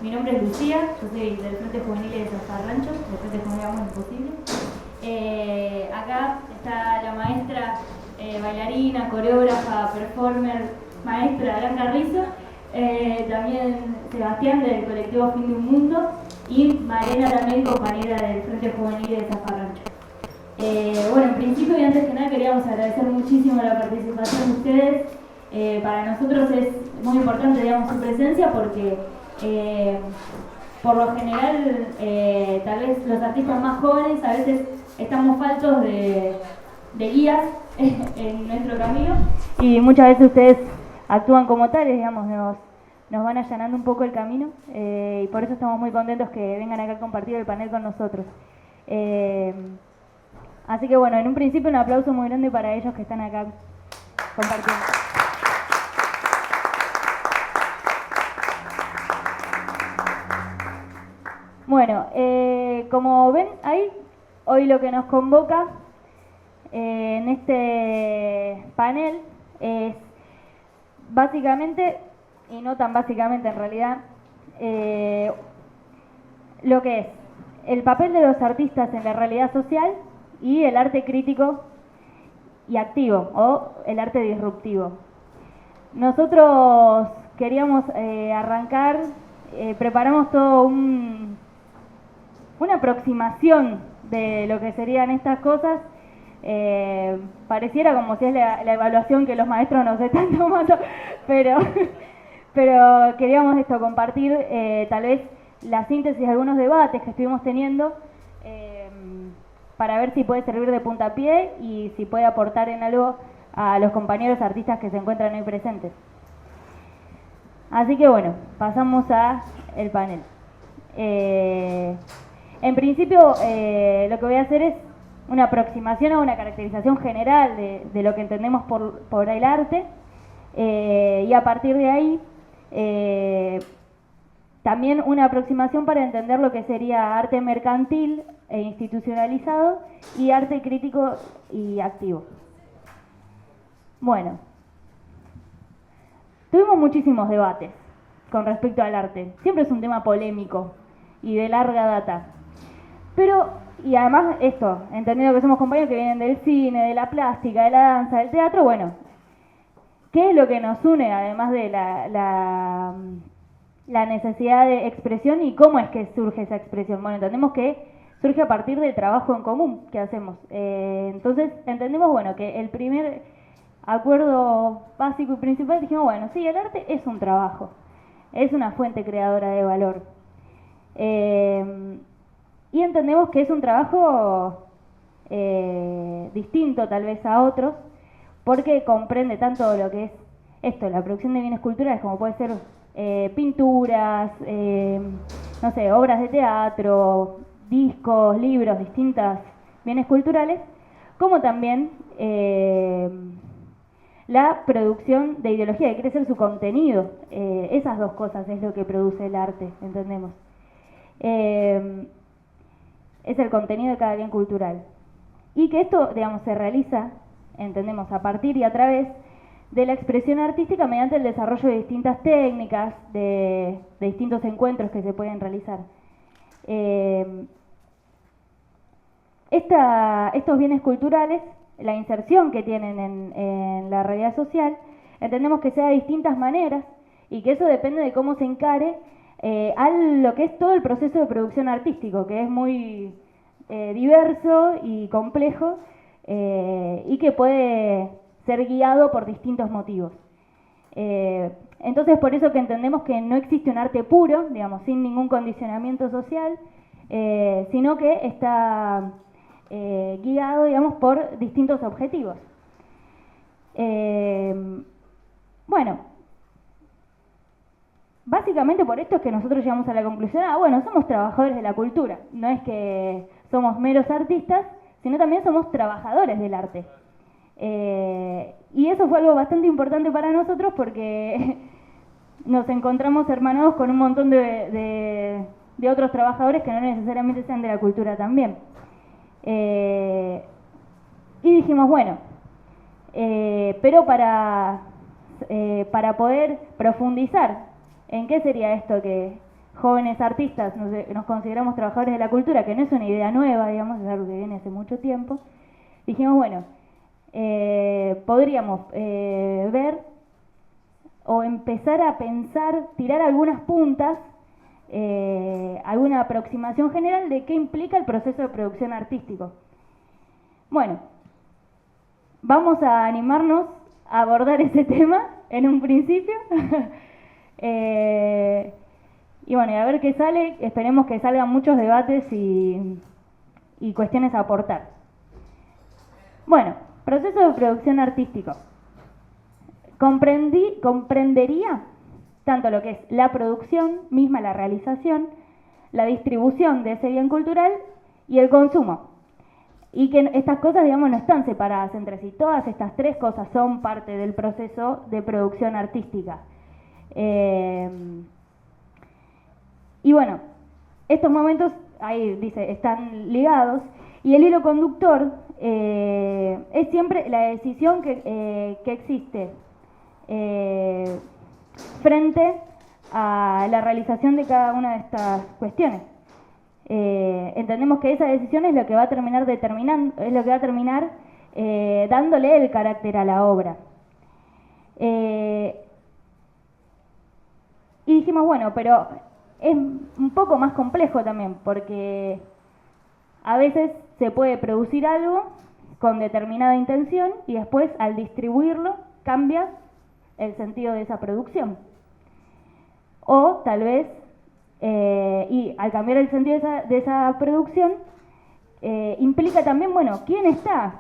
Mi nombre es Lucía, yo soy del Frente Juvenil de Zafarrancho, del Frente Juvenil Vamos Imposible. Acá está la maestra, bailarina, coreógrafa, performer, maestra Blanca Rizzo, también Sebastián del colectivo Fin de un Mundo y Marena también, compañera del Frente Juvenil de Zafarrancho. Bueno, en principio y antes que nada queríamos agradecer muchísimo la participación de ustedes. Para nosotros es muy importante, digamos, su presencia porque por lo general tal vez los artistas más jóvenes a veces estamos faltos de guías en nuestro camino y muchas veces ustedes actúan como tales, digamos, nos van allanando un poco el camino y por eso estamos muy contentos que vengan acá a compartir el panel con nosotros. Así que bueno, en un principio un aplauso muy grande para ellos que están acá compartiendo. Bueno, como ven ahí, hoy lo que nos convoca en este panel es básicamente, y no tan básicamente en realidad, lo que es el papel de los artistas en la realidad social y el arte crítico y activo, o el arte disruptivo. Nosotros queríamos arrancar, preparamos todo una aproximación de lo que serían estas cosas. Pareciera como si es la evaluación que los maestros nos están tomando, pero queríamos compartir tal vez la síntesis de algunos debates que estuvimos teniendo para ver si puede servir de puntapié y si puede aportar en algo a los compañeros artistas que se encuentran hoy presentes. Así que bueno, pasamos a el panel. En principio, lo que voy a hacer es una aproximación a una caracterización general de lo que entendemos por el arte y a partir de ahí también una aproximación para entender lo que sería arte mercantil e institucionalizado y arte crítico y activo. Bueno, tuvimos muchísimos debates con respecto al arte. Siempre es un tema polémico y de larga data. Pero, y además esto, entendiendo que somos compañeros que vienen del cine, de la plástica, de la danza, del teatro, bueno, ¿qué es lo que nos une además de la necesidad de expresión y cómo es que surge esa expresión? Bueno, entendemos que surge a partir del trabajo en común que hacemos. Entonces, entendemos, bueno, que el primer acuerdo básico y principal, dijimos, bueno, sí, el arte es un trabajo, es una fuente creadora de valor. Y entendemos que es un trabajo distinto tal vez a otros, porque comprende tanto lo que es esto, la producción de bienes culturales, como puede ser pinturas, no sé, obras de teatro, discos, libros, distintos bienes culturales, como también la producción de ideología, que quiere ser su contenido. Esas dos cosas es lo que produce el arte, entendemos. Es el contenido de cada bien cultural. Y que esto, digamos, se realiza, entendemos, a partir y a través de la expresión artística mediante el desarrollo de distintas técnicas, de distintos encuentros que se pueden realizar. Estos bienes culturales, la inserción que tienen en la realidad social, entendemos que sea de distintas maneras y que eso depende de cómo se encare a lo que es todo el proceso de producción artístico, que es muy diverso y complejo y que puede ser guiado por distintos motivos. Entonces, por eso que entendemos que no existe un arte puro, digamos, sin ningún condicionamiento social, sino que está guiado, digamos, por distintos objetivos. Bueno, básicamente por esto es que nosotros llegamos a la conclusión, bueno, somos trabajadores de la cultura, no es que somos meros artistas, sino también somos trabajadores del arte. Y eso fue algo bastante importante para nosotros porque nos encontramos hermanados con un montón de otros trabajadores que no necesariamente sean de la cultura también. Y dijimos, bueno, pero para poder profundizar en qué sería esto que jóvenes artistas nos consideramos trabajadores de la cultura, que no es una idea nueva, digamos, es algo que viene hace mucho tiempo, dijimos, bueno, podríamos ver o empezar a pensar, tirar algunas puntas, alguna aproximación general de qué implica el proceso de producción artístico. Bueno, vamos a animarnos a abordar ese tema en un principio. Y bueno, y a ver qué sale. Esperemos que salgan muchos debates y cuestiones a aportar. Bueno, proceso de producción artístico. Comprendería tanto lo que es la producción misma, la realización, la distribución de ese bien cultural y el consumo. Y que estas cosas, digamos, no están separadas entre sí. Todas estas tres cosas son parte del proceso de producción artística. Y bueno, estos momentos, ahí dice, están ligados, y el hilo conductor es siempre la decisión que existe frente a la realización de cada una de estas cuestiones. Entendemos que esa decisión es lo que va a terminar dándole el carácter a la obra. Y dijimos, bueno, pero es un poco más complejo también, porque a veces se puede producir algo con determinada intención y después al distribuirlo cambia el sentido de esa producción. O tal vez, y al cambiar el sentido de esa producción, implica también, bueno, quién está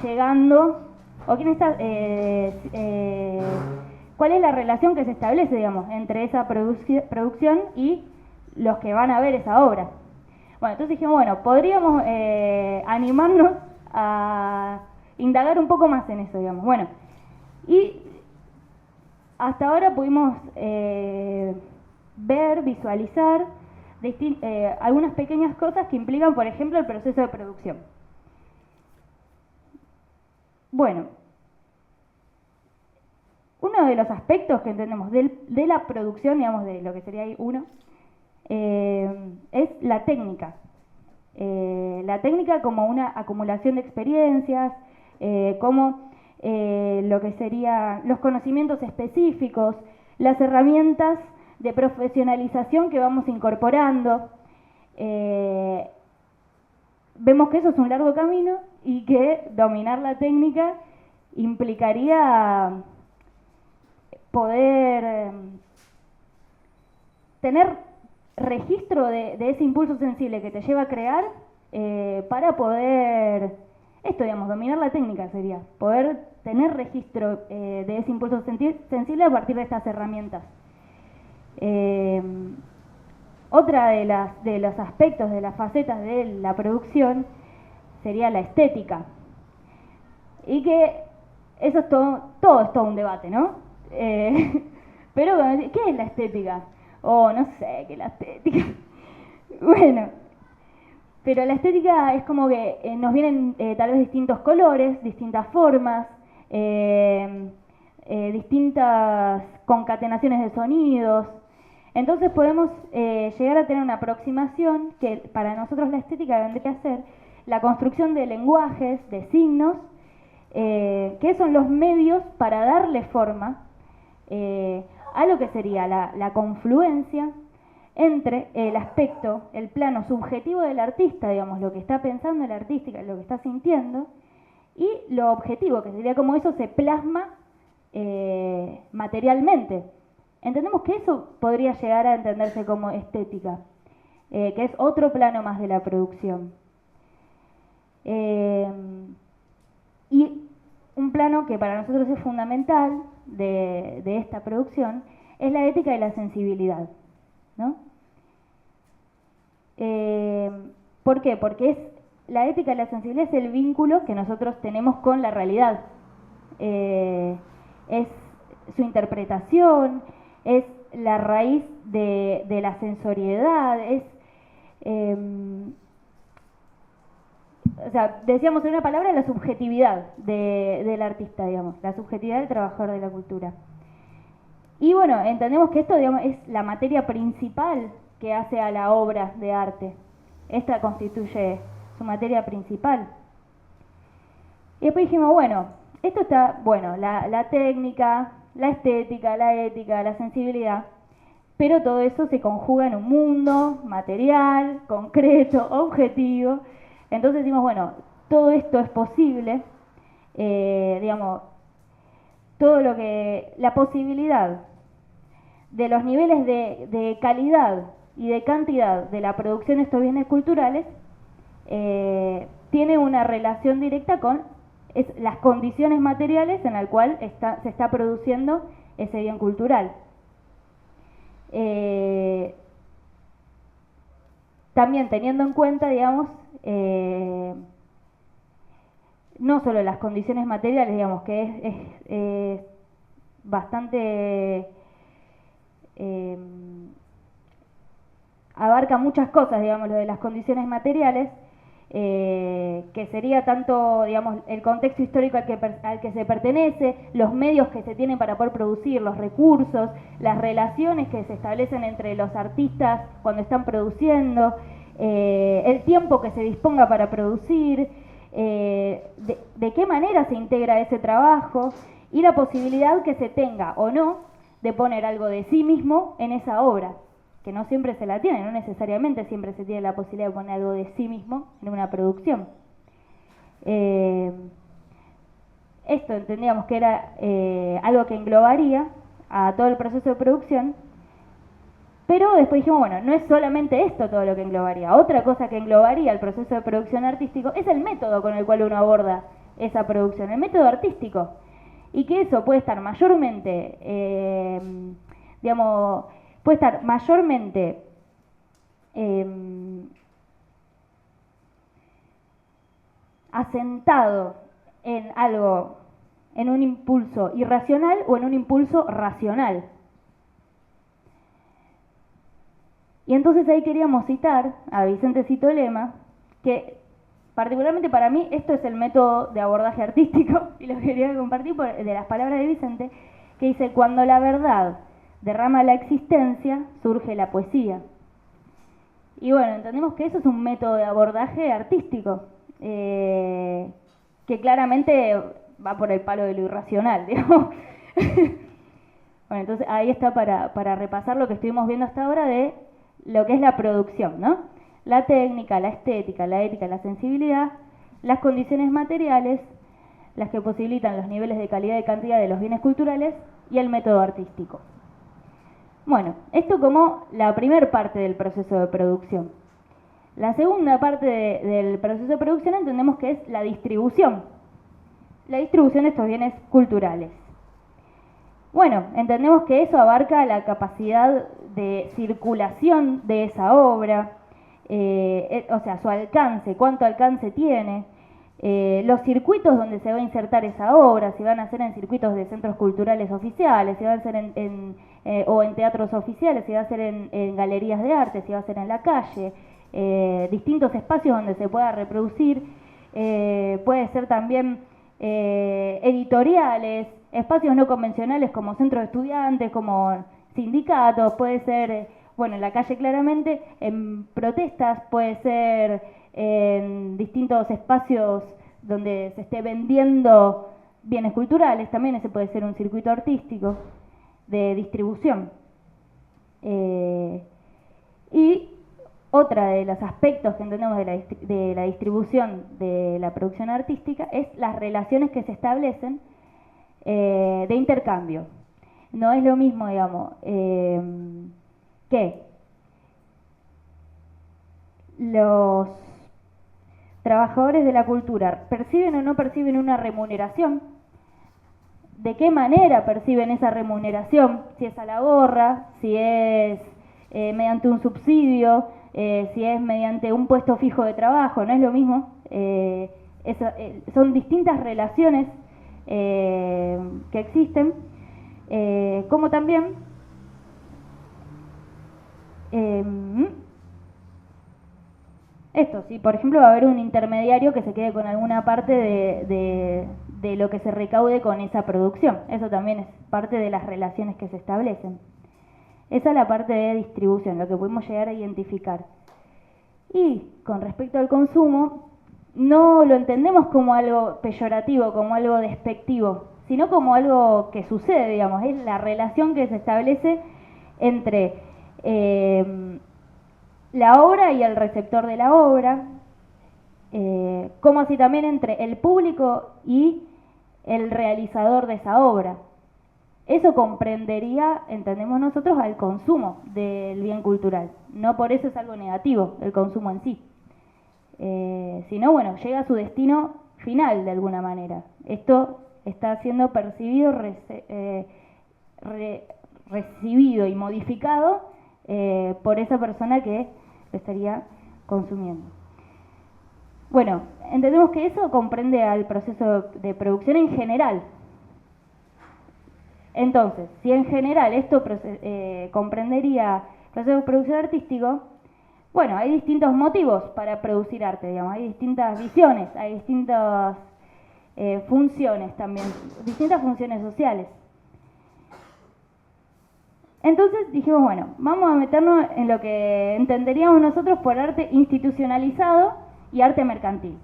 llegando, o quién está, cuál es la relación que se establece, digamos, entre esa producción y los que van a ver esa obra. Bueno, entonces dijimos, bueno, podríamos animarnos a indagar un poco más en eso, digamos. Bueno, y hasta ahora pudimos ver, visualizar algunas pequeñas cosas que implican, por ejemplo, el proceso de producción. Bueno, uno de los aspectos que entendemos de la producción, digamos, de lo que sería ahí uno, es la técnica. La técnica como una acumulación de experiencias, como lo que serían los conocimientos específicos, las herramientas de profesionalización que vamos incorporando. Vemos que eso es un largo camino y que dominar la técnica implicaría poder tener registro de ese impulso sensible que te lleva a crear para poder, esto digamos, dominar la técnica sería, poder tener registro de ese impulso sensible a partir de estas herramientas. Otra de los aspectos, de las facetas de la producción sería la estética. Y que eso es todo es todo un debate, ¿no? Pero, ¿qué es la estética? No sé, ¿qué es la estética? Bueno, pero la estética es como que nos vienen tal vez distintos colores, distintas formas, distintas concatenaciones de sonidos. Entonces podemos llegar a tener una aproximación que para nosotros la estética vendría a ser la construcción de lenguajes, de signos, que son los medios para darle forma a lo que sería la confluencia entre el aspecto, el plano subjetivo del artista, digamos, lo que está pensando el artista, lo que está sintiendo, y lo objetivo, que sería como eso se plasma materialmente. Entendemos que eso podría llegar a entenderse como estética, que es otro plano más de la producción. Y un plano que para nosotros es fundamental de esta producción es la ética y la sensibilidad, ¿no? ¿Por qué? Porque la ética y la sensibilidad es el vínculo que nosotros tenemos con la realidad. Es su interpretación, es la raíz de la sensoriedad, o sea, decíamos en una palabra la subjetividad del artista, digamos, la subjetividad del trabajador de la cultura. Y bueno, entendemos que esto, digamos, es la materia principal que hace a la obra de arte. Esta constituye su materia principal. Y después dijimos, bueno, esto está, bueno, la técnica, la estética, la ética, la sensibilidad, pero todo eso se conjuga en un mundo material, concreto, objetivo. Entonces decimos, bueno, todo esto es posible, digamos, todo lo que, la posibilidad de los niveles de calidad y de cantidad de la producción de estos bienes culturales tiene una relación directa con las condiciones materiales en las cuales se está produciendo ese bien cultural. También teniendo en cuenta, digamos, no solo las condiciones materiales, digamos, que es bastante abarca muchas cosas, digamos, lo de las condiciones materiales, que sería tanto, digamos, el contexto histórico al que se pertenece, los medios que se tienen para poder producir, los recursos, las relaciones que se establecen entre los artistas cuando están produciendo, el tiempo que se disponga para producir, de qué manera se integra ese trabajo y la posibilidad que se tenga o no de poner algo de sí mismo en esa obra, que no siempre se la tiene, no necesariamente siempre se tiene la posibilidad de poner algo de sí mismo en una producción. Esto entendíamos que era algo que englobaría a todo el proceso de producción, pero después dijimos, bueno, no es solamente esto todo lo que englobaría. Otra cosa que englobaría el proceso de producción artístico es el método con el cual uno aborda esa producción, el método artístico. Y que eso puede estar mayormente, digamos, puede estar mayormente asentado en algo, en un impulso irracional o en un impulso racional. Y entonces ahí queríamos citar a Vicente Citolema, que particularmente para mí esto es el método de abordaje artístico, y lo quería compartir de las palabras de Vicente, que dice: cuando la verdad derrama la existencia, surge la poesía. Y bueno, entendemos que eso es un método de abordaje artístico, que claramente va por el palo de lo irracional, digamos. Bueno, entonces ahí está para repasar lo que estuvimos viendo hasta ahora de lo que es la producción, ¿no? La técnica, la estética, la ética, la sensibilidad, las condiciones materiales, las que posibilitan los niveles de calidad y cantidad de los bienes culturales, y el método artístico. Bueno, esto como la primera parte del proceso de producción. La segunda parte del proceso de producción entendemos que es la distribución. La distribución de estos bienes culturales. Bueno, entendemos que eso abarca la capacidad de circulación de esa obra, o sea, su alcance, cuánto alcance tiene, los circuitos donde se va a insertar esa obra, si van a ser en circuitos de centros culturales oficiales, si van a ser o en teatros oficiales, si va a ser en galerías de arte, si va a ser en la calle, distintos espacios donde se pueda reproducir, puede ser también editoriales, espacios no convencionales como centros de estudiantes, como sindicatos, puede ser, bueno, en la calle claramente, en protestas, puede ser en distintos espacios donde se esté vendiendo bienes culturales, también ese puede ser un circuito artístico de distribución. Y otra de los aspectos que entendemos de la distribución de la producción artística es las relaciones que se establecen de intercambio. No es lo mismo, digamos, que los trabajadores de la cultura perciben o no perciben una remuneración, de qué manera perciben esa remuneración, si es a la gorra, si es mediante un subsidio, si es mediante un puesto fijo de trabajo, no es lo mismo. Son distintas relaciones que existen, como también esto, si por ejemplo va a haber un intermediario que se quede con alguna parte de lo que se recaude con esa producción. Eso también es parte de las relaciones que se establecen. Esa es la parte de distribución, lo que podemos llegar a identificar. Y con respecto al consumo, no lo entendemos como algo peyorativo, como algo despectivo, sino como algo que sucede, digamos, es la relación que se establece entre la obra y el receptor de la obra, como así también entre el público y el realizador de esa obra. Eso comprendería, entendemos nosotros, al consumo del bien cultural. No por eso es algo negativo el consumo en sí, sino, bueno, llega a su destino final de alguna manera. Esto está siendo percibido, recibido y modificado por esa persona que lo estaría consumiendo. Bueno, entendemos que eso comprende al proceso de producción en general. Entonces, si en general esto comprendería el proceso de producción artístico, bueno, hay distintos motivos para producir arte, digamos, hay distintas visiones, hay distintas funciones también, distintas funciones sociales. Entonces dijimos, bueno, vamos a meternos en lo que entenderíamos nosotros por arte institucionalizado y arte mercantil.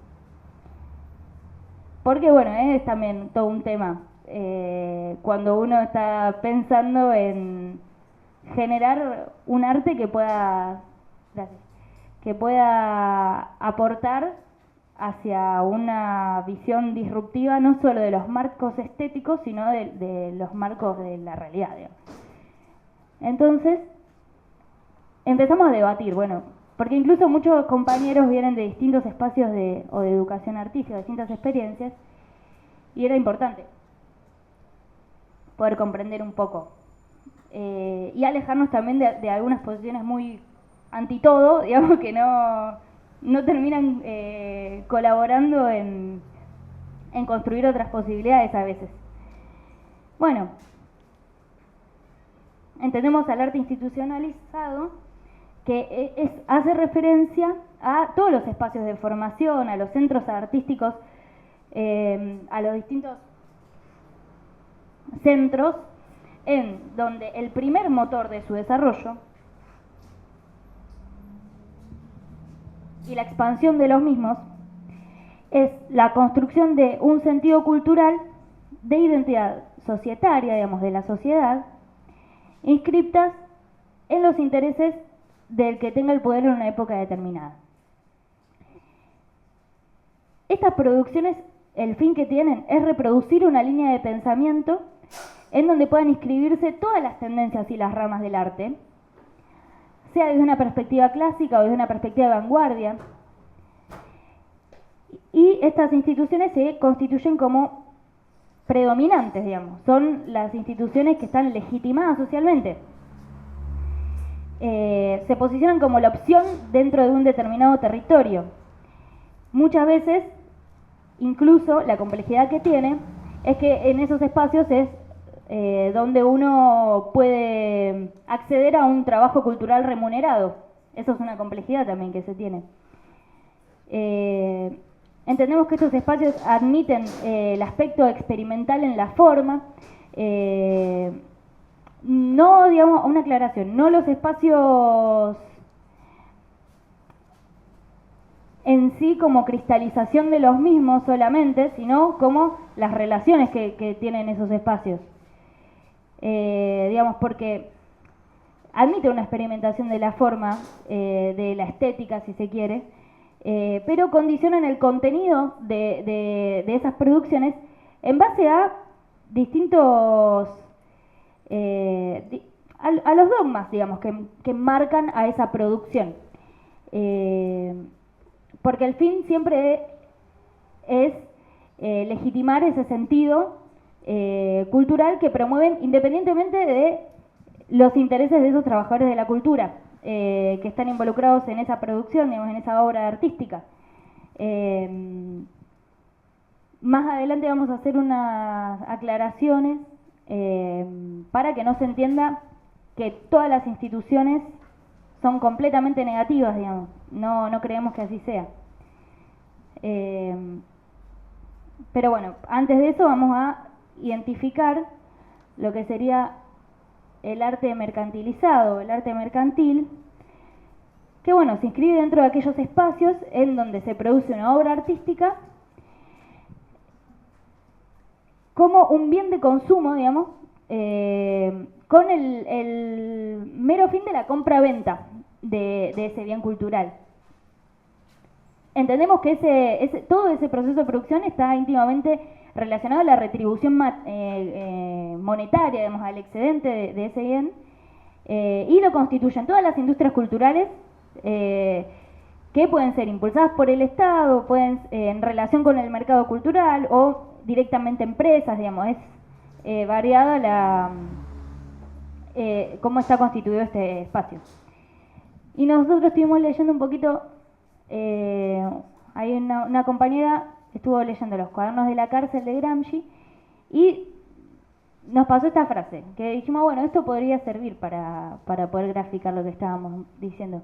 Porque, bueno, es también todo un tema cuando uno está pensando en generar un arte que pueda aportar hacia una visión disruptiva no solo de los marcos estéticos, sino de los marcos de la realidad, digamos. Entonces, empezamos a debatir, bueno, porque incluso muchos compañeros vienen de distintos espacios o de educación artística, de distintas experiencias, y era importante poder comprender un poco y alejarnos también de algunas posiciones muy anti todo, digamos, que no terminan colaborando en construir otras posibilidades a veces. Bueno, entendemos al arte institucionalizado que hace referencia a todos los espacios de formación, a los centros artísticos, a los distintos centros en donde el primer motor de su desarrollo y la expansión de los mismos es la construcción de un sentido cultural de identidad societaria, digamos, de la sociedad, inscriptas en los intereses del que tenga el poder en una época determinada. Estas producciones, el fin que tienen es reproducir una línea de pensamiento en donde puedan inscribirse todas las tendencias y las ramas del arte, sea desde una perspectiva clásica o desde una perspectiva de vanguardia. Y estas instituciones se constituyen como predominantes, digamos, son las instituciones que están legitimadas socialmente. Se posicionan como la opción dentro de un determinado territorio. Muchas veces, incluso la complejidad que tiene es que en esos espacios es donde uno puede acceder a un trabajo cultural remunerado. Eso es una complejidad también que se tiene. Entendemos que estos espacios admiten el aspecto experimental en la forma. No, digamos, una aclaración, no los espacios en sí como cristalización de los mismos solamente, sino como las relaciones que tienen esos espacios. Digamos, porque admite una experimentación de la forma, de la estética, si se quiere, pero condicionan el contenido de esas producciones en base a distintos a los dogmas, digamos, que marcan a esa producción, porque el fin siempre es legitimar ese sentido cultural que promueven independientemente de los intereses de esos trabajadores de la cultura que están involucrados en esa producción, digamos, en esa obra artística. Más adelante vamos a hacer unas aclaraciones para que no se entienda que todas las instituciones son completamente negativas, digamos. No creemos que así sea. Pero bueno, antes de eso vamos a identificar lo que sería el arte mercantilizado, el arte mercantil, que bueno, se inscribe dentro de aquellos espacios en donde se produce una obra artística como un bien de consumo, digamos, con el mero fin de la compra-venta de ese bien cultural. Entendemos que todo ese proceso de producción está íntimamente relacionado a la retribución monetaria, digamos, al excedente de ese bien, y lo constituyen todas las industrias culturales que pueden ser impulsadas por el Estado, pueden en relación con el mercado cultural o directamente empresas, digamos, es variada cómo está constituido este espacio. Y nosotros estuvimos leyendo un poquito, hay una compañera estuvo leyendo los cuadernos de la cárcel de Gramsci y nos pasó esta frase, que dijimos, bueno, esto podría servir para poder graficar lo que estábamos diciendo,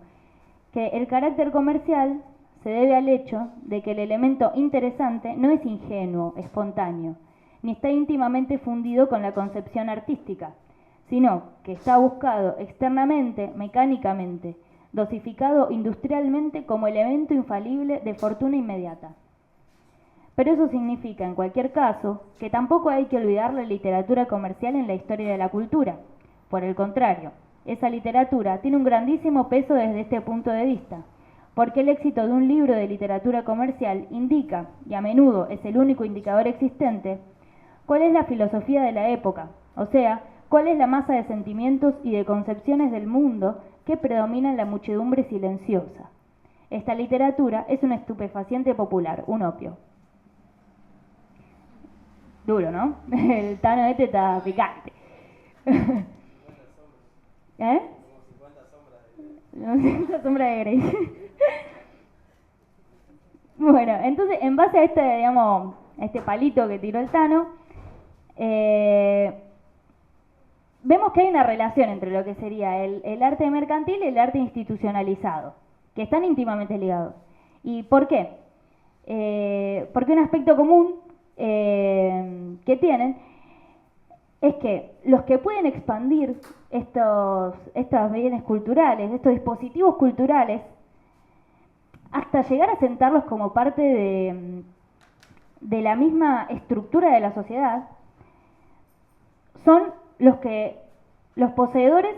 que el carácter comercial se debe al hecho de que el elemento interesante no es ingenuo, espontáneo, ni está íntimamente fundido con la concepción artística, sino que está buscado externamente, mecánicamente, dosificado industrialmente como elemento infalible de fortuna inmediata. Pero eso significa, en cualquier caso, que tampoco hay que olvidar la literatura comercial en la historia de la cultura. Por el contrario, esa literatura tiene un grandísimo peso desde este punto de vista, porque el éxito de un libro de literatura comercial indica, y a menudo es el único indicador existente, cuál es la filosofía de la época, o sea, cuál es la masa de sentimientos y de concepciones del mundo que predomina en la muchedumbre silenciosa. Esta literatura es un estupefaciente popular, un opio. Duro, ¿no? El Tano este está picante. ¿Eh? Como 50 sombras de Grey. Bueno, entonces, en base a digamos, este palito que tiró el Tano, vemos que hay una relación entre lo que sería el arte mercantil y el arte institucionalizado, que están íntimamente ligados. ¿Y por qué? Porque un aspecto común que tienen es que los que pueden expandir estos bienes culturales, estos dispositivos culturales, hasta llegar a sentarlos como parte de la misma estructura de la sociedad, son los poseedores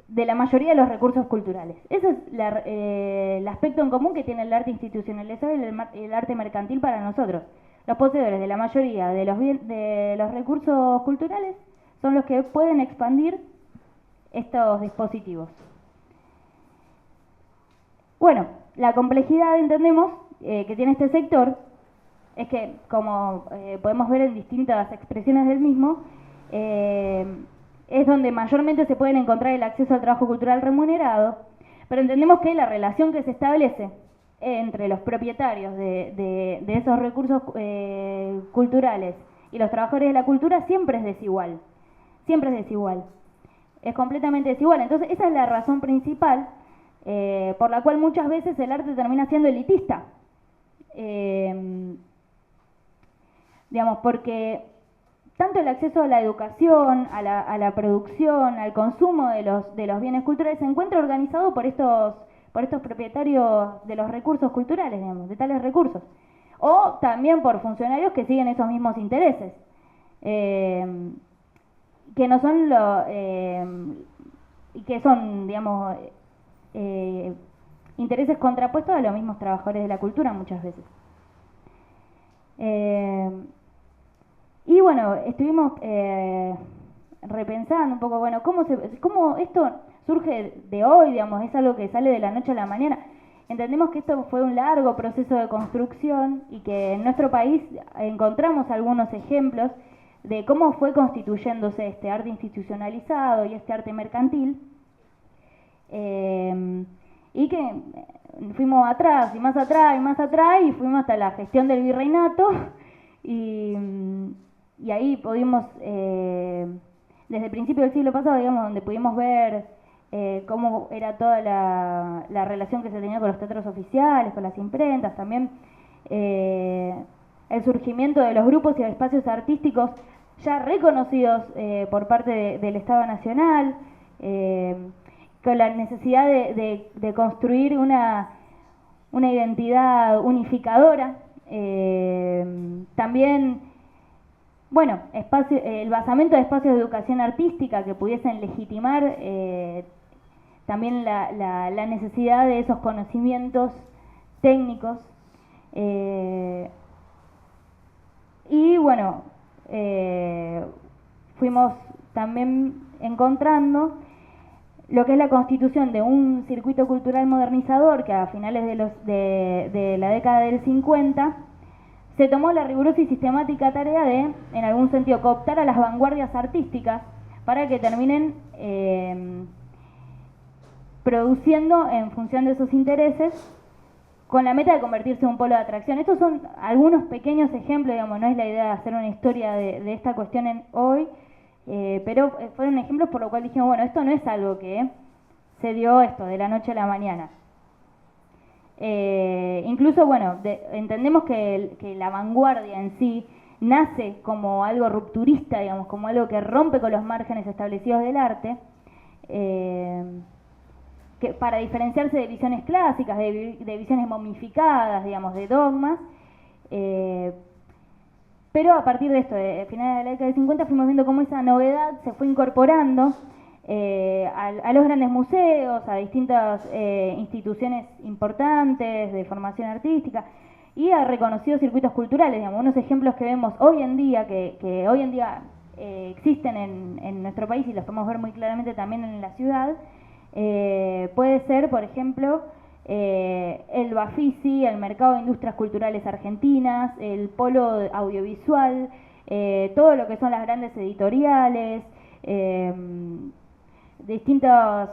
de la mayoría de los recursos culturales. Ese es el aspecto en común que tiene el arte institucionalizado y el arte mercantil para nosotros. Los poseedores de la mayoría de los recursos culturales son los que pueden expandir estos dispositivos. Bueno, la complejidad, entendemos, que tiene este sector es que, como podemos ver en distintas expresiones del mismo, es donde mayormente se pueden encontrar el acceso al trabajo cultural remunerado, pero entendemos que la relación que se establece entre los propietarios de esos recursos culturales y los trabajadores de la cultura siempre es desigual, es completamente desigual. Entonces esa es la razón principal por la cual muchas veces el arte termina siendo elitista, digamos, porque tanto el acceso a la educación, a la producción, al consumo de los bienes culturales se encuentra organizado por estos propietarios de los recursos culturales, digamos, de tales recursos, o también por funcionarios que siguen esos mismos intereses, que no son que son, digamos, intereses contrapuestos a los mismos trabajadores de la cultura muchas veces. Y bueno, estuvimos repensando un poco, bueno, cómo esto surge de hoy, digamos, es algo que sale de la noche a la mañana. Entendemos que esto fue un largo proceso de construcción y que en nuestro país encontramos algunos ejemplos de cómo fue constituyéndose este arte institucionalizado y este arte mercantil, y que fuimos atrás y más atrás y más atrás y fuimos hasta la gestión del virreinato y ahí pudimos, desde el principio del siglo pasado, digamos, donde pudimos ver cómo era toda la relación que se tenía con los teatros oficiales, con las imprentas, también el surgimiento de los grupos y espacios artísticos ya reconocidos por parte del Estado Nacional, con la necesidad de construir una identidad unificadora. También, bueno, el basamento de espacios de educación artística que pudiesen legitimar también la necesidad de esos conocimientos técnicos. Y bueno, fuimos también encontrando lo que es la constitución de un circuito cultural modernizador que a finales de la década del 50 se tomó la rigurosa y sistemática tarea de, en algún sentido, cooptar a las vanguardias artísticas para que terminen produciendo en función de esos intereses, con la meta de convertirse en un polo de atracción. Estos son algunos pequeños ejemplos, digamos, no es la idea de hacer una historia de esta cuestión hoy, pero fueron ejemplos por lo cual dijimos, bueno, esto no es algo que se dio esto de la noche a la mañana. Incluso, bueno, entendemos que la vanguardia en sí nace como algo rupturista, digamos, como algo que rompe con los márgenes establecidos del arte, que para diferenciarse de visiones clásicas, de visiones momificadas, digamos, de dogmas. Pero a partir de esto, de finales de la década de 50, fuimos viendo cómo esa novedad se fue incorporando a los grandes museos, a distintas instituciones importantes de formación artística y a reconocidos circuitos culturales. Digamos, unos ejemplos que vemos hoy en día, que hoy en día existen en nuestro país y los podemos ver muy claramente también en la ciudad, puede ser, por ejemplo, el Bafisi, el Mercado de Industrias Culturales Argentinas, el Polo Audiovisual, todo lo que son las grandes editoriales, distintos,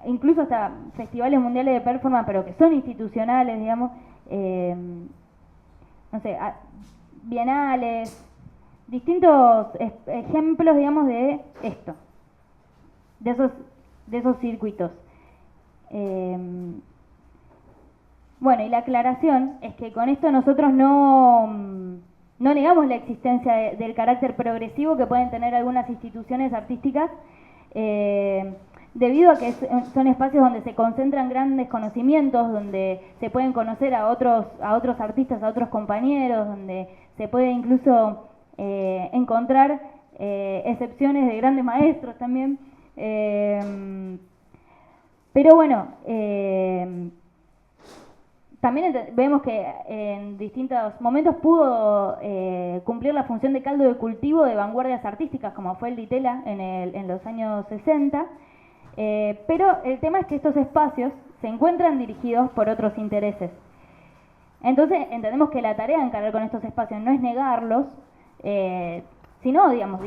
incluso hasta festivales mundiales de performance, pero que son institucionales, digamos, no sé, bienales, distintos ejemplos, digamos, de esto, de esos circuitos. Bueno, y la aclaración es que con esto nosotros no negamos la existencia del carácter progresivo que pueden tener algunas instituciones artísticas, debido a que son espacios donde se concentran grandes conocimientos, donde se pueden conocer a otros artistas, a otros compañeros, donde se puede incluso encontrar excepciones de grandes maestros también. Pero bueno, también vemos que en distintos momentos pudo cumplir la función de caldo de cultivo de vanguardias artísticas, como fue el Ditela en los años 60, pero el tema es que estos espacios se encuentran dirigidos por otros intereses. Entonces entendemos que la tarea de encarar con estos espacios no es negarlos, sino, digamos,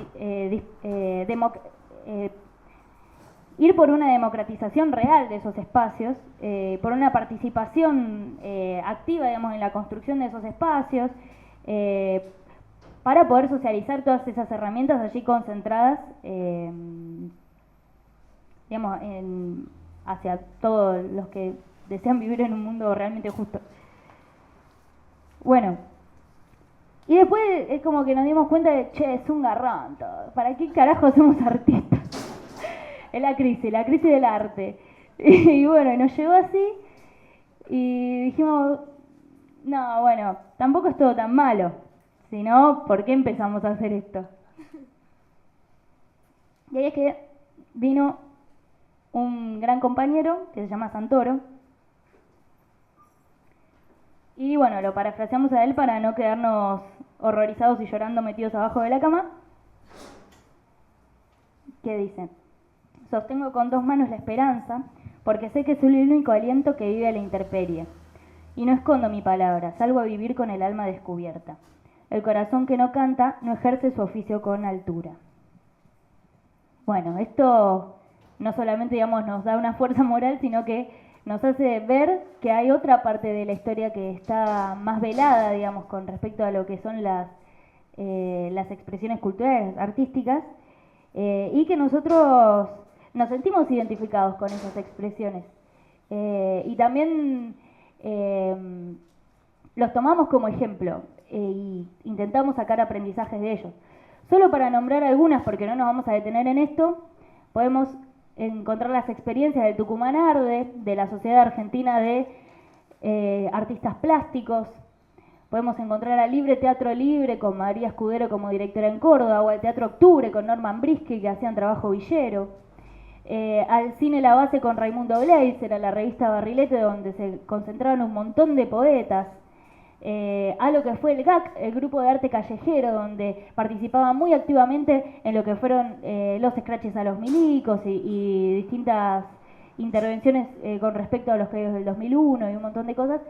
ir por una democratización real de esos espacios, por una participación activa, digamos, en la construcción de esos espacios, para poder socializar todas esas herramientas allí concentradas, digamos, hacia todos los que desean vivir en un mundo realmente justo. Bueno, y después es como que nos dimos cuenta de, che, es un garrón todo, ¿para qué carajo somos artistas? Es la crisis del arte. Y bueno, nos llegó así y dijimos, no, bueno, tampoco es todo tan malo, sino, ¿por qué empezamos a hacer esto? Y ahí es que vino un gran compañero que se llama Santoro, y bueno, lo parafraseamos a él para no quedarnos horrorizados y llorando metidos abajo de la cama, que dice: sostengo con dos manos la esperanza, porque sé que es el único aliento que vive a la intemperie. Y no escondo mi palabra, salgo a vivir con el alma descubierta. El corazón que no canta no ejerce su oficio con altura. Bueno, esto no solamente, digamos, nos da una fuerza moral, sino que nos hace ver que hay otra parte de la historia que está más velada, digamos, con respecto a lo que son las expresiones culturales, artísticas, y que nosotros nos sentimos identificados con esas expresiones. Y también los tomamos como ejemplo. y intentamos sacar aprendizajes de ellos. Solo para nombrar algunas, porque no nos vamos a detener en esto, podemos encontrar las experiencias del Tucumán Arde, de la Sociedad Argentina de Artistas Plásticos. Podemos encontrar al Libre Teatro Libre con María Escudero como directora en Córdoba, o al Teatro Octubre con Norman Brisky, que hacían trabajo villero. Al Cine La Base con Raimundo Blaze, era la revista Barrilete donde se concentraban un montón de poetas. A lo que fue el GAC, el Grupo de Arte Callejero, donde participaban muy activamente en lo que fueron los scratches a los milicos y distintas intervenciones con respecto a los caídos del 2001 y un montón de cosas,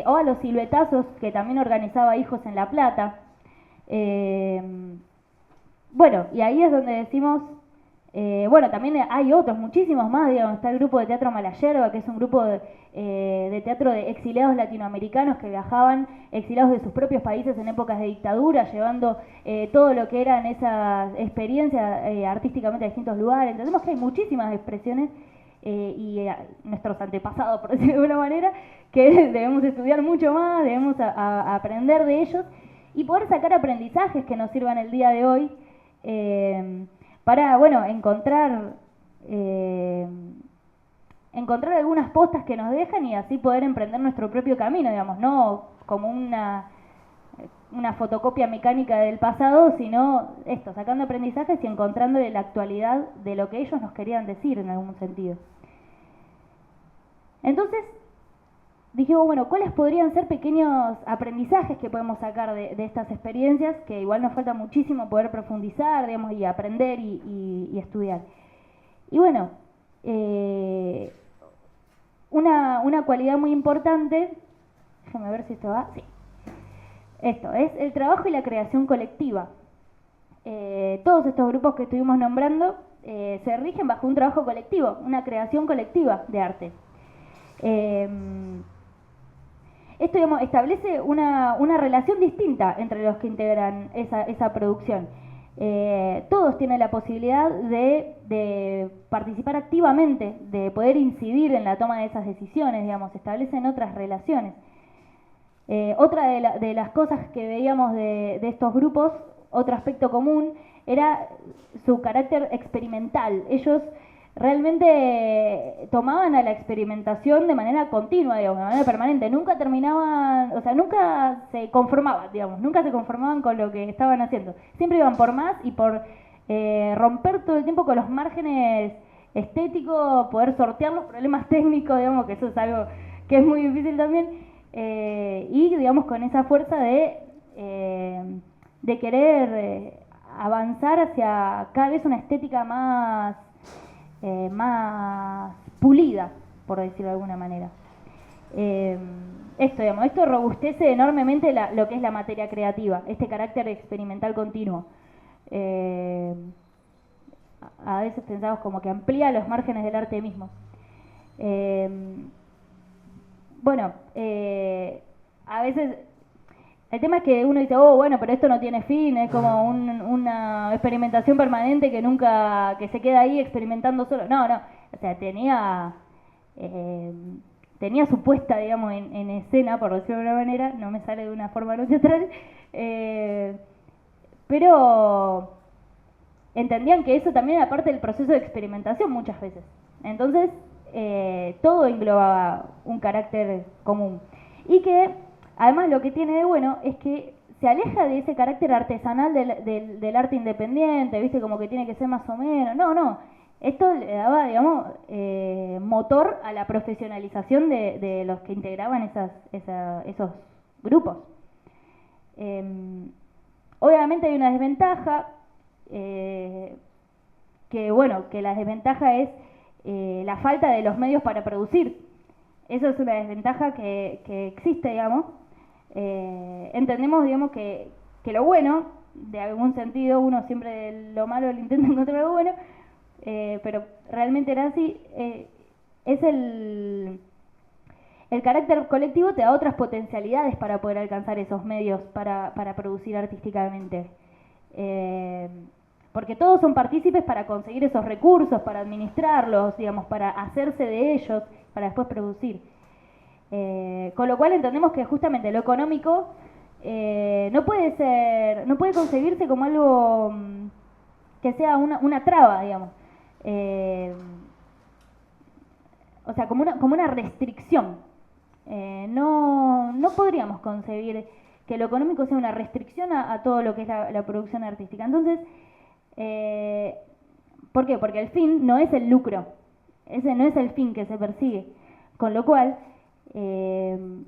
o a los siluetazos que también organizaba Hijos en La Plata. Bueno, y ahí es donde decimos, bueno, también hay otros, muchísimos más, digamos, está el grupo de teatro Malayerba, que es un grupo de teatro de exiliados latinoamericanos que viajaban exiliados de sus propios países en épocas de dictadura, llevando todo lo que eran esas experiencias artísticamente a distintos lugares. Entendemos que hay muchísimas expresiones y nuestros antepasados, por decirlo de alguna manera, que debemos estudiar mucho más, debemos aprender de ellos y poder sacar aprendizajes que nos sirvan el día de hoy para, bueno, encontrar algunas postas que nos dejan y así poder emprender nuestro propio camino, digamos, no como una fotocopia mecánica del pasado, sino esto, sacando aprendizajes y encontrándole la actualidad de lo que ellos nos querían decir en algún sentido. Entonces, dijimos, bueno, ¿cuáles podrían ser pequeños aprendizajes que podemos sacar de estas experiencias? Que igual nos falta muchísimo poder profundizar, digamos, y aprender y estudiar. Y bueno, una cualidad muy importante, déjame ver si esto va, sí. Esto es el trabajo y la creación colectiva. Todos estos grupos que estuvimos nombrando se rigen bajo un trabajo colectivo, una creación colectiva de arte. Esto, digamos, establece una relación distinta entre los que integran esa producción. Todos tienen la posibilidad de participar activamente, de poder incidir en la toma de esas decisiones, digamos, establecen otras relaciones. Otra de las cosas que veíamos de estos grupos, otro aspecto común, era su carácter experimental. Ellos realmente tomaban a la experimentación de manera continua, digamos, de manera permanente. Nunca terminaban, o sea, nunca se conformaban, digamos, nunca se conformaban con lo que estaban haciendo. Siempre iban por más y por romper todo el tiempo con los márgenes estéticos, poder sortear los problemas técnicos, digamos, que eso es algo que es muy difícil también. Y digamos con esa fuerza de querer avanzar hacia cada vez una estética más pulida, por decirlo de alguna manera. Esto robustece enormemente lo que es la materia creativa, este carácter experimental continuo. A veces pensamos como que amplía los márgenes del arte mismo. Bueno, a veces el tema es que uno dice, oh, bueno, pero esto no tiene fin, es como una experimentación permanente que se queda ahí experimentando solo. No, o sea, tenía su puesta, digamos, en escena, por decirlo de alguna manera, no me sale de una forma no teatral, pero entendían que eso también era parte del proceso de experimentación muchas veces. Entonces, todo englobaba un carácter común. Y que, además, lo que tiene de bueno es que se aleja de ese carácter artesanal del arte independiente, ¿viste? Como que tiene que ser más o menos. No. Esto le daba, digamos, motor a la profesionalización de los que integraban esos grupos. Obviamente hay una desventaja, que la desventaja es la falta de los medios para producir. Eso es una desventaja que existe, digamos. Entendemos, digamos, que lo bueno, de algún sentido, uno siempre de lo malo le intenta encontrar lo bueno, pero realmente era así, es el carácter colectivo te da otras potencialidades para poder alcanzar esos medios para producir artísticamente. Porque todos son partícipes para conseguir esos recursos, para administrarlos, digamos, para hacerse de ellos, para después producir. Con lo cual entendemos que justamente lo económico no puede concebirse como algo que sea una traba, digamos. O sea, como una restricción. No podríamos concebir que lo económico sea una restricción a todo lo que es la producción artística. Entonces, ¿por qué? Porque el fin no es el lucro. Ese no es el fin que se persigue. Con lo cual, el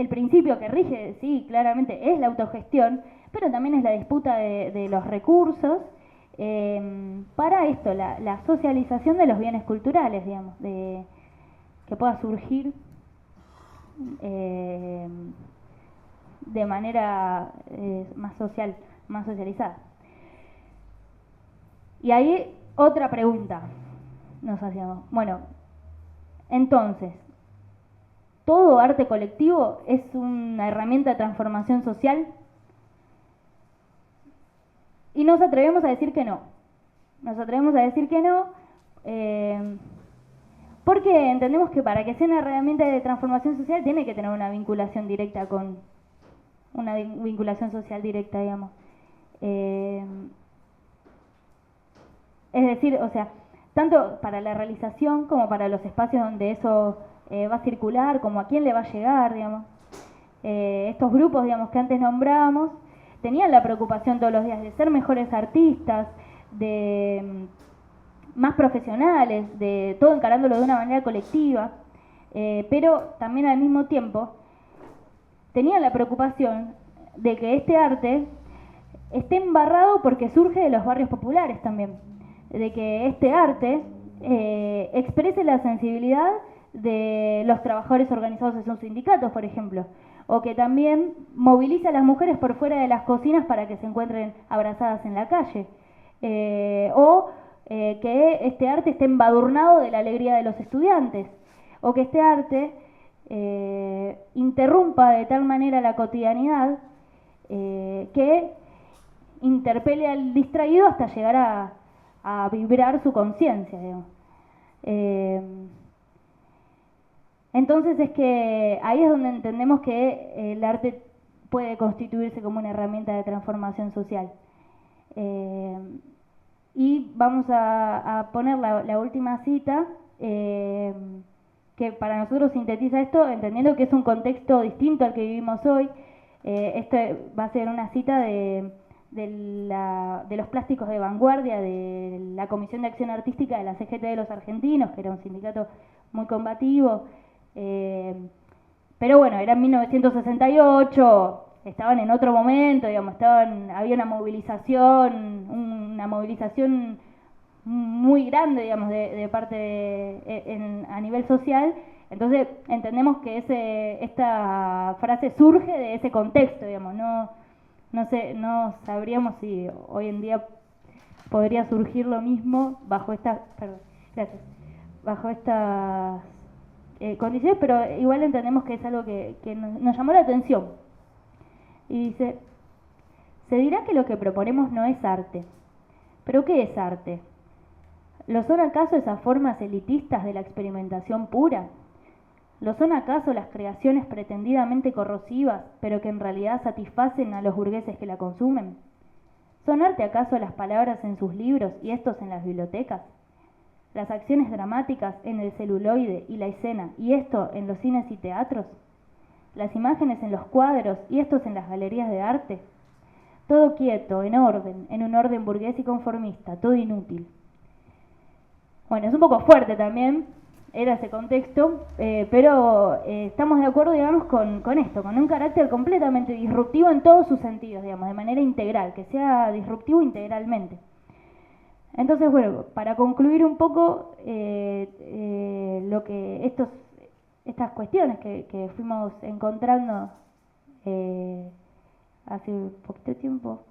principio que rige, sí, claramente es la autogestión, pero también es la disputa de los recursos para esto, la socialización de los bienes culturales, digamos, que pueda surgir de manera más social, más socializada. Y ahí otra pregunta nos hacíamos. Bueno, entonces, ¿todo arte colectivo es una herramienta de transformación social? Y nos atrevemos a decir que no. Nos atrevemos a decir que no, porque entendemos que para que sea una herramienta de transformación social tiene que tener una vinculación directa con una vinculación social directa, digamos. Es decir, o sea, tanto para la realización como para los espacios donde eso va a circular, como a quién le va a llegar, digamos. Estos grupos, digamos, que antes nombrábamos, tenían la preocupación todos los días de ser mejores artistas, de más profesionales, de todo encarándolo de una manera colectiva, pero también al mismo tiempo tenían la preocupación de que este arte esté embarrado porque surge de los barrios populares también, de que este arte exprese la sensibilidad de los trabajadores organizados en sus sindicatos, por ejemplo, o que también movilice a las mujeres por fuera de las cocinas para que se encuentren abrazadas en la calle, o que este arte esté embadurnado de la alegría de los estudiantes, o que este arte interrumpa de tal manera la cotidianidad que interpele al distraído hasta llegar a vibrar su conciencia, digamos. Entonces es que ahí es donde entendemos que el arte puede constituirse como una herramienta de transformación social. Y vamos a poner la última cita, que para nosotros sintetiza esto, entendiendo que es un contexto distinto al que vivimos hoy. Esto va a ser una cita de los plásticos de vanguardia de la Comisión de Acción Artística de la CGT de los Argentinos, que era un sindicato muy combativo, pero bueno, era en 1968, estaban en otro momento, digamos, había una movilización muy grande, digamos, de parte a nivel social. Entonces entendemos que esta frase surge de ese contexto, digamos, no sabríamos si hoy en día podría surgir lo mismo bajo estas condiciones, pero igual entendemos que es algo que nos llamó la atención. Y dice, se dirá que lo que proponemos no es arte. ¿Pero qué es arte? ¿Lo son acaso esas formas elitistas de la experimentación pura? ¿Lo son acaso las creaciones pretendidamente corrosivas, pero que en realidad satisfacen a los burgueses que la consumen? ¿Son arte acaso las palabras en sus libros y estos en las bibliotecas? ¿Las acciones dramáticas en el celuloide y la escena y esto en los cines y teatros? ¿Las imágenes en los cuadros y estos en las galerías de arte? Todo quieto, en orden, en un orden burgués y conformista, todo inútil. Bueno, es un poco fuerte también, era ese contexto, pero estamos de acuerdo, digamos, con esto, con un carácter completamente disruptivo en todos sus sentidos, digamos, de manera integral, que sea disruptivo integralmente. Entonces, bueno, para concluir un poco lo que estas cuestiones que fuimos encontrando hace un poquito tiempo,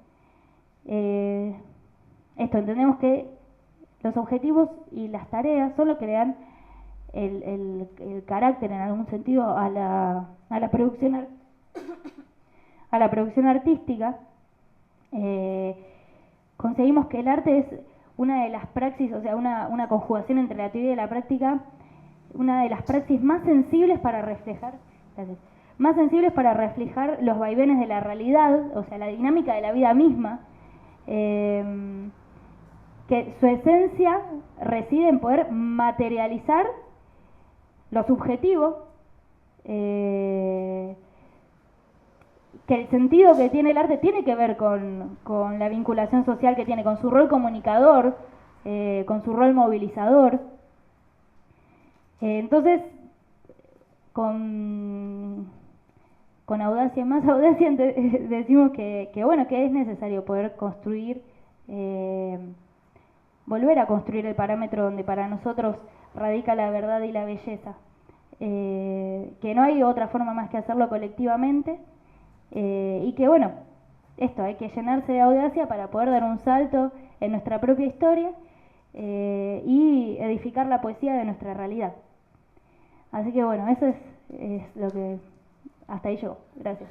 entendemos que los objetivos y las tareas son lo que le dan el carácter en algún sentido a la producción artística. Conseguimos que el arte es una de las praxis, o sea, una conjugación entre la teoría y la práctica, una de las praxis más sensibles para reflejar más sensibles para reflejar los vaivenes de la realidad, o sea, la dinámica de la vida misma, que su esencia reside en poder materializar lo subjetivo, que el sentido que tiene el arte tiene que ver con la vinculación social que tiene, con su rol comunicador, con su rol movilizador. Entonces, con audacia, más audacia, decimos que bueno, que es necesario poder construir, volver a construir el parámetro donde para nosotros radica la verdad y la belleza, que no hay otra forma más que hacerlo colectivamente, y que bueno, esto, hay que llenarse de audacia para poder dar un salto en nuestra propia historia y edificar la poesía de nuestra realidad. Así que bueno, eso es lo que hasta ahí llegó. Gracias.